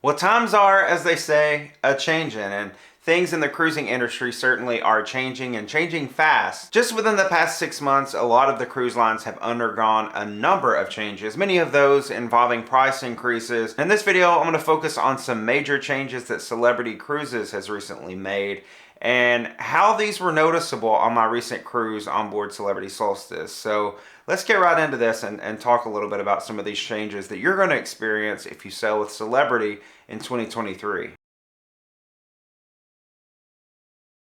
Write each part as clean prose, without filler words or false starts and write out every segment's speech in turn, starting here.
Well, times are, as they say, a-changin', and things in the cruising industry certainly are changing and changing fast. Just within the past 6 months, a lot of the cruise lines have undergone a number of changes, many of those involving price increases. In this video, I'm going to focus on some major changes that Celebrity Cruises has recently made and how these were noticeable on my recent cruise on board Celebrity Solstice. So let's get right into this and talk a little bit about some of these changes that you're going to experience if you sail with Celebrity in 2023.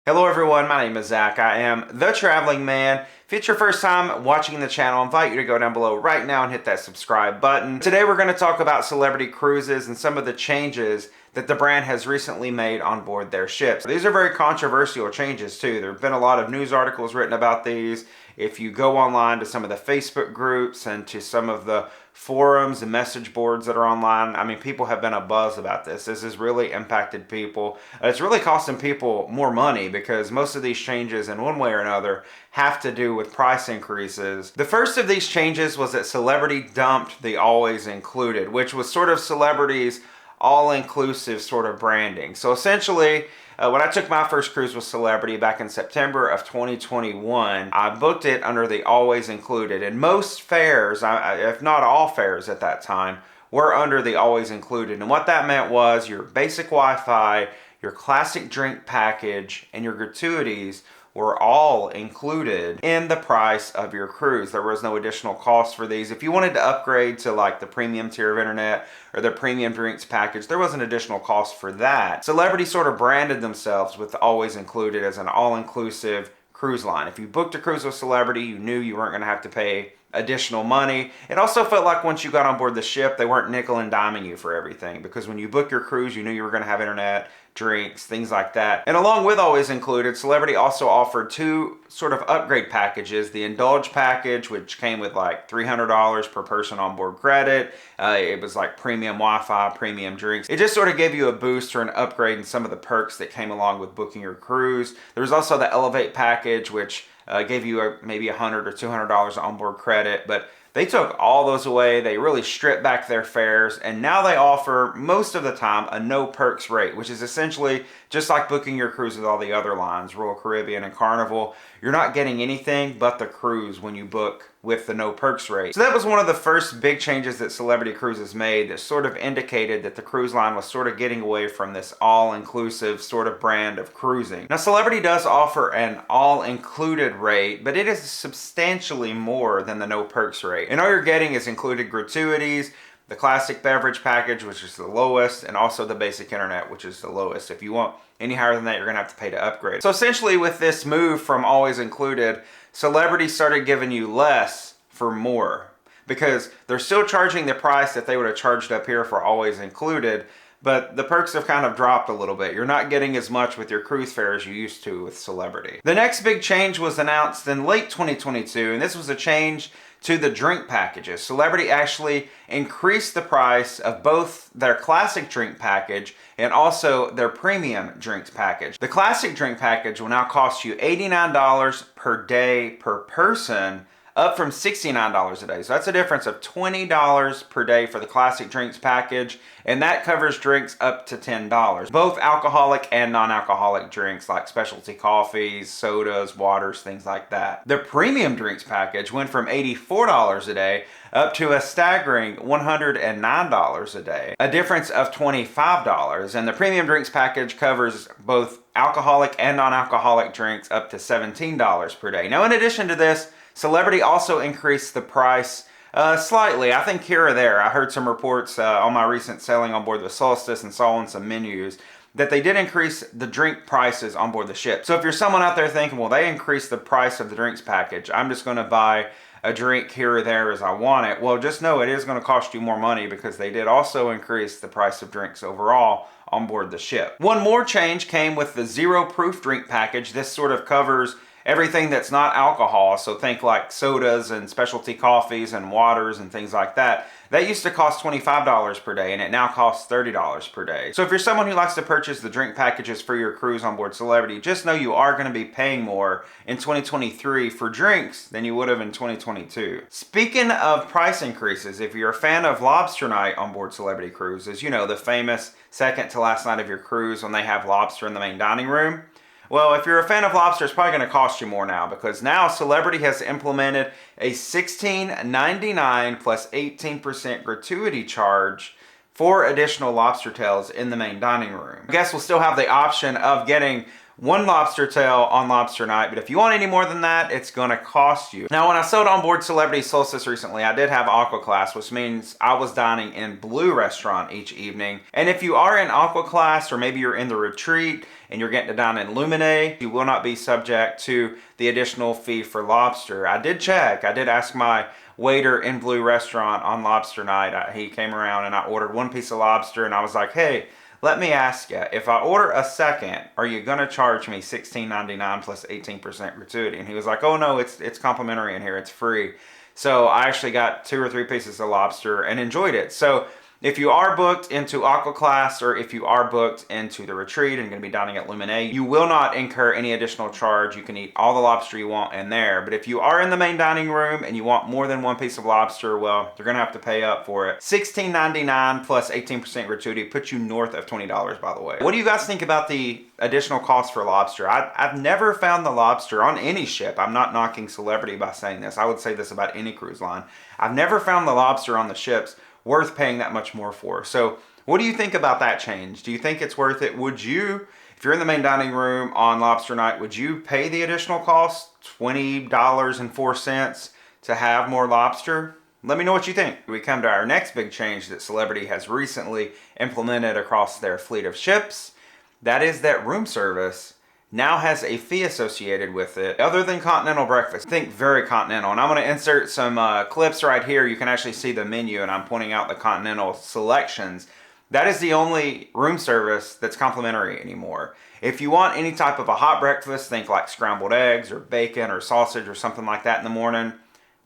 Hello everyone, my name is Zach. I am the Traveling Man. If it's your first time watching the channel, I invite you to go down below right now and hit that subscribe button. Today we're going to talk about Celebrity Cruises and some of the changes that the brand has recently made on board their ships. These are very controversial changes too. There have been a lot of news articles written about these. If you go online to some of the Facebook groups and to some of the forums and message boards that are online, I mean, people have been abuzz about this. This has really impacted people. It's really costing people more money because most of these changes in one way or another have to do with price increases. The first of these changes was that Celebrity dumped the always included, which was sort of Celebrity's all-inclusive sort of branding. So essentially, when I took my first cruise with Celebrity back in September of 2021, I booked it under the always included. And most fares, if not all fares at that time, were under the always included. And what that meant was your basic Wi-Fi, your classic drink package, and your gratuities were all included in the price of your cruise. There was no additional cost for these. If you wanted to upgrade to like the premium tier of internet or the premium drinks package, there was an additional cost for that. Celebrity sort of branded themselves with always included as an all-inclusive cruise line. If you booked a cruise with Celebrity, you knew you weren't gonna have to pay additional money. It also felt like once you got on board the ship, they weren't nickel and diming you for everything, because when you book your cruise, you knew you were going to have internet, drinks, things like that. And along with always included, Celebrity also offered two sort of upgrade packages. The Indulge package, which came with like $300 per person on board credit. It was like premium Wi-Fi, premium drinks. It just sort of gave you a boost or an upgrade in some of the perks that came along with booking your cruise. There was also the Elevate package, which gave you maybe $100 or $200 onboard credit, but they took all those away. They really stripped back their fares, and now they offer, most of the time, a no perks rate, which is essentially just like booking your cruise with all the other lines, Royal Caribbean and Carnival. You're not getting anything but the cruise when you book with the no perks rate. So that was one of the first big changes that Celebrity Cruises made that sort of indicated that the cruise line was sort of getting away from this all-inclusive sort of brand of cruising. Now, Celebrity does offer an all-included rate, but it is substantially more than the no perks rate. And all you're getting is included gratuities, the classic beverage package, which is the lowest, and also the basic internet, which is the lowest. If you want any higher than that, you're gonna have to pay to upgrade. So essentially with this move from always included, Celebrity started giving you less for more, because they're still charging the price that they would have charged up here for always included, but the perks have kind of dropped a little bit. You're not getting as much with your cruise fare as you used to with Celebrity. The next big change was announced in late 2022, and this was a change to the drink packages. Celebrity actually increased the price of both their classic drink package and also their premium drinks package. The classic drink package will now cost you $89 per day per person, up from $69 a day. So that's a difference of $20 per day for the classic drinks package, and that covers drinks up to $10. Both alcoholic and non-alcoholic drinks like specialty coffees, sodas, waters, things like that. The premium drinks package went from $84 a day up to a staggering $109 a day, a difference of $25. And the premium drinks package covers both alcoholic and non-alcoholic drinks up to $17 per day. Now, in addition to this, Celebrity also increased the price slightly, I think here or there. I heard some reports on my recent sailing on board the Solstice and saw on some menus that they did increase the drink prices on board the ship. So if you're someone out there thinking, well, they increased the price of the drinks package, I'm just going to buy a drink here or there as I want it. Well, just know it is going to cost you more money, because they did also increase the price of drinks overall on board the ship. One more change came with the zero proof drink package. This sort of covers everything that's not alcohol, so think like sodas and specialty coffees and waters and things like that, that used to cost $25 per day and it now costs $30 per day. So if you're someone who likes to purchase the drink packages for your cruise on board Celebrity, just know you are going to be paying more in 2023 for drinks than you would have in 2022. Speaking of price increases, if you're a fan of Lobster Night on board Celebrity Cruises, you know, the famous second to last night of your cruise when they have lobster in the main dining room. Well, if you're a fan of lobster, it's probably going to cost you more now, because now Celebrity has implemented a $16.99 plus 18% gratuity charge for additional lobster tails in the main dining room. Guests will still have the option of getting one lobster tail on Lobster Night, but if you want any more than that, it's going to cost you. Now, when I sailed on board Celebrity Solstice recently, I did have Aqua Class, which means I was dining in Blue Restaurant each evening. And if you are in Aqua Class, or maybe you're in the retreat and you're getting to dine in Lumine, you will not be subject to the additional fee for lobster. I did check. I did ask my waiter in Blue Restaurant on Lobster Night. He came around and I ordered one piece of lobster, and I was like, hey, let me ask you, if I order a second, are you going to charge me $16.99 plus 18% gratuity? And he was like, oh no, it's complimentary in here, it's free. So I actually got 2 or 3 pieces of lobster and enjoyed it. So if you are booked into Aqua Class, or if you are booked into the retreat and going to be dining at Lumine, you will not incur any additional charge. You can eat all the lobster you want in there. But if you are in the main dining room and you want more than one piece of lobster, well, you're going to have to pay up for it. $16.99 plus 18% gratuity puts you north of $20, by the way. What do you guys think about the additional cost for lobster? I've never found the lobster on any ship. I'm not knocking Celebrity by saying this. I would say this about any cruise line. I've never found the lobster on the ships worth paying that much more for. So what do you think about that change? Do you think it's worth it? Would you, if you're in the main dining room on Lobster Night, would you pay the additional cost, $20.04, to have more lobster? Let me know what you think. We come to our next big change that Celebrity has recently implemented across their fleet of ships. That is that room service now has a fee associated with it other than continental breakfast. Think very continental. And I'm going to insert some clips right here. You can actually see the menu, and I'm pointing out the continental selections. That is the only room service that's complimentary anymore. If you want any type of a hot breakfast, think like scrambled eggs or bacon or sausage or something like that in the morning,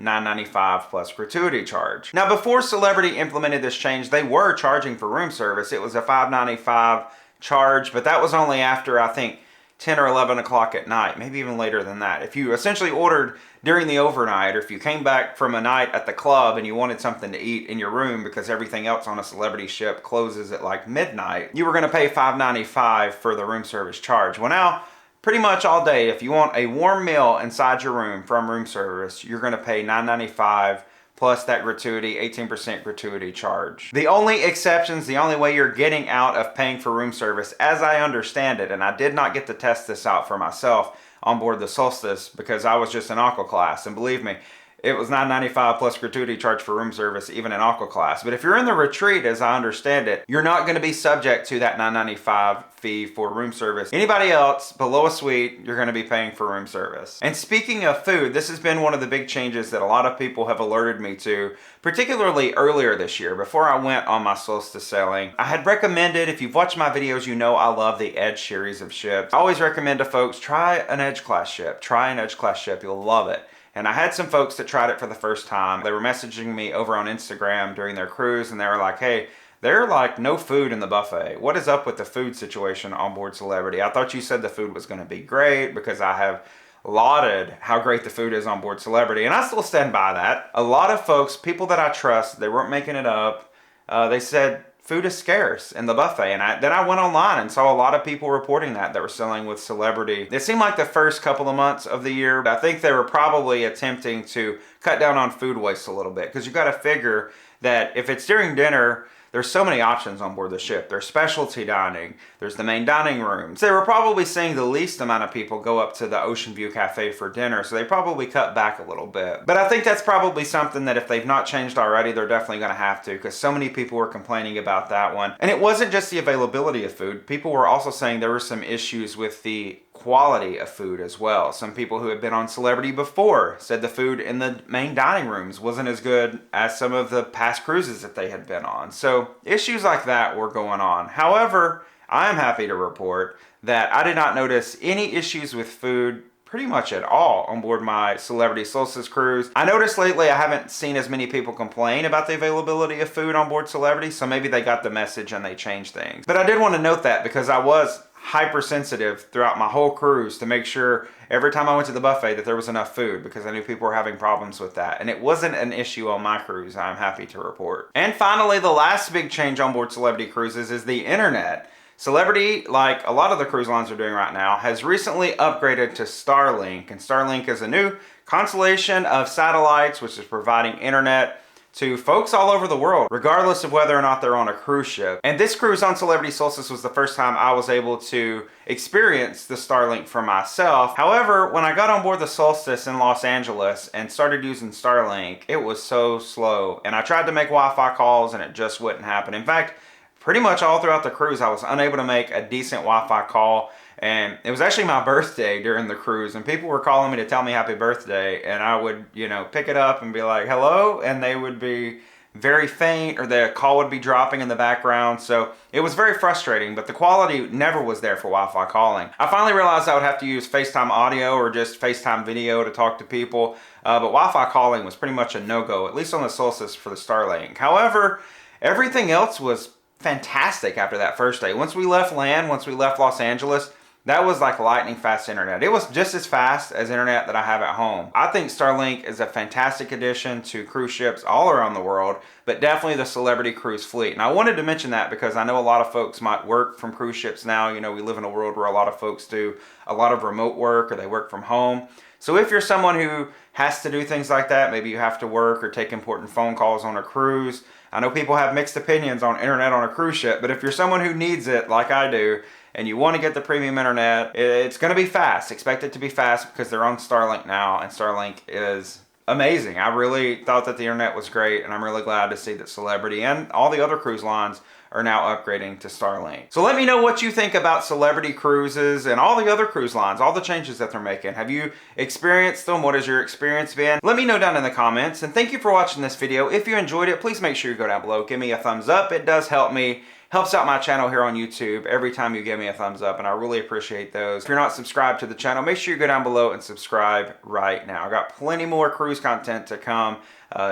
$9.95 plus gratuity charge. Now, before Celebrity implemented this change, they were charging for room service. It was a $5.95 charge, but that was only after, I think, 10 or 11 o'clock at night, maybe even later than that. If you essentially ordered during the overnight, or if you came back from a night at the club and you wanted something to eat in your room because everything else on a Celebrity ship closes at like midnight, you were going to pay $5.95 for the room service charge. Well, now, pretty much all day, if you want a warm meal inside your room from room service, you're going to pay $9.95 plus that gratuity, 18% gratuity charge. The only exceptions, the only way you're getting out of paying for room service, as I understand it, and I did not get to test this out for myself on board the Solstice because I was just in Aqua Class, and believe me, it was $9.95 plus gratuity charge for room service, even in Aqua Class. But if you're in the retreat, as I understand it, you're not going to be subject to that $9.95 fee for room service. Anybody else below a suite, you're going to be paying for room service. And speaking of food, this has been one of the big changes that a lot of people have alerted me to, particularly earlier this year, before I went on my Solstice sailing. I had recommended, if you've watched my videos, you know I love the Edge series of ships. I always recommend to folks, try an Edge class ship. Try an Edge class ship. You'll love it. And I had some folks that tried it for the first time. They were messaging me over on Instagram during their cruise, and they were like, hey, they're like no food in the buffet. What is up with the food situation on board Celebrity? I thought you said the food was going to be great, because I have lauded how great the food is on board Celebrity, and I still stand by that. A lot of folks, people that I trust, they weren't making it up. They said food is scarce in the buffet, and then I went online and saw a lot of people reporting that were selling with Celebrity. It seemed like the first couple of months of the year, but I think they were probably attempting to cut down on food waste a little bit, because you got to figure that if it's during dinner, there's so many options on board the ship. There's specialty dining, there's the main dining rooms. They were probably seeing the least amount of people go up to the Ocean View Cafe for dinner, so they probably cut back a little bit. But I think that's probably something that if they've not changed already, they're definitely going to have to, because so many people were complaining about that one. And it wasn't just the availability of food. People were also saying there were some issues with the quality of food as well. Some people who had been on Celebrity before said the food in the main dining rooms wasn't as good as some of the past cruises that they had been on. So issues like that were going on. However, I am happy to report that I did not notice any issues with food pretty much at all on board my Celebrity Solstice cruise. I noticed lately I haven't seen as many people complain about the availability of food on board Celebrity, so maybe they got the message and they changed things. But I did want to note that because I was hypersensitive throughout my whole cruise to make sure every time I went to the buffet that there was enough food, because I knew people were having problems with that. And it wasn't an issue on my cruise, I'm happy to report. And finally, the last big change on board Celebrity Cruises is the internet. Celebrity, like a lot of the cruise lines are doing right now, has recently upgraded to Starlink. And Starlink is a new constellation of satellites which is providing internet to folks all over the world, regardless of whether or not they're on a cruise ship. And this cruise on Celebrity Solstice was the first time I was able to experience the Starlink for myself. However, when I got on board the Solstice in Los Angeles and started using Starlink, it was so slow. And I tried to make Wi-Fi calls and it just wouldn't happen. In fact, pretty much all throughout the cruise, I was unable to make a decent Wi-Fi call. And it was actually my birthday during the cruise, and people were calling me to tell me happy birthday, and I would, pick it up and be like, hello, and they would be very faint, or the call would be dropping in the background. So it was very frustrating, but the quality never was there for Wi-Fi calling. I finally realized I would have to use FaceTime audio or just FaceTime video to talk to people, but Wi-Fi calling was pretty much a no-go, at least on the Solstice for the Starlink. However, everything else was fantastic after that first day. Once we left land, once we left Los Angeles, that was like lightning fast internet. It was just as fast as internet that I have at home. I think Starlink is a fantastic addition to cruise ships all around the world, but definitely the Celebrity Cruise fleet. And I wanted to mention that because I know a lot of folks might work from cruise ships now. We live in a world where a lot of folks do a lot of remote work or they work from home. So if you're someone who has to do things like that, maybe you have to work or take important phone calls on a cruise. I know people have mixed opinions on internet on a cruise ship, but if you're someone who needs it like I do, and you want to get the premium internet, it's going to be fast. Expect it to be fast because they're on Starlink now, and Starlink is amazing. I really thought that the internet was great, and I'm really glad to see that Celebrity and all the other cruise lines are now upgrading to Starlink. So let me know what you think about Celebrity Cruises and all the other cruise lines, all the changes that they're making. Have you experienced them? What has your experience been? Let me know down in the comments, and thank you for watching this video. If you enjoyed it, please make sure you go down below, give me a thumbs up. It does help me. Helps out my channel here on YouTube every time you give me a thumbs up, and I really appreciate those. If you're not subscribed to the channel, make sure you go down below and subscribe right now. I got plenty more cruise content to come,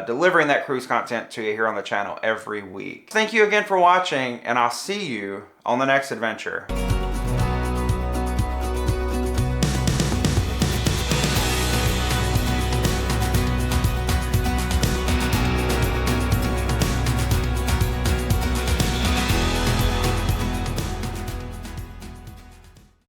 delivering that cruise content to you here on the channel every week. Thank you again for watching, and I'll see you on the next adventure.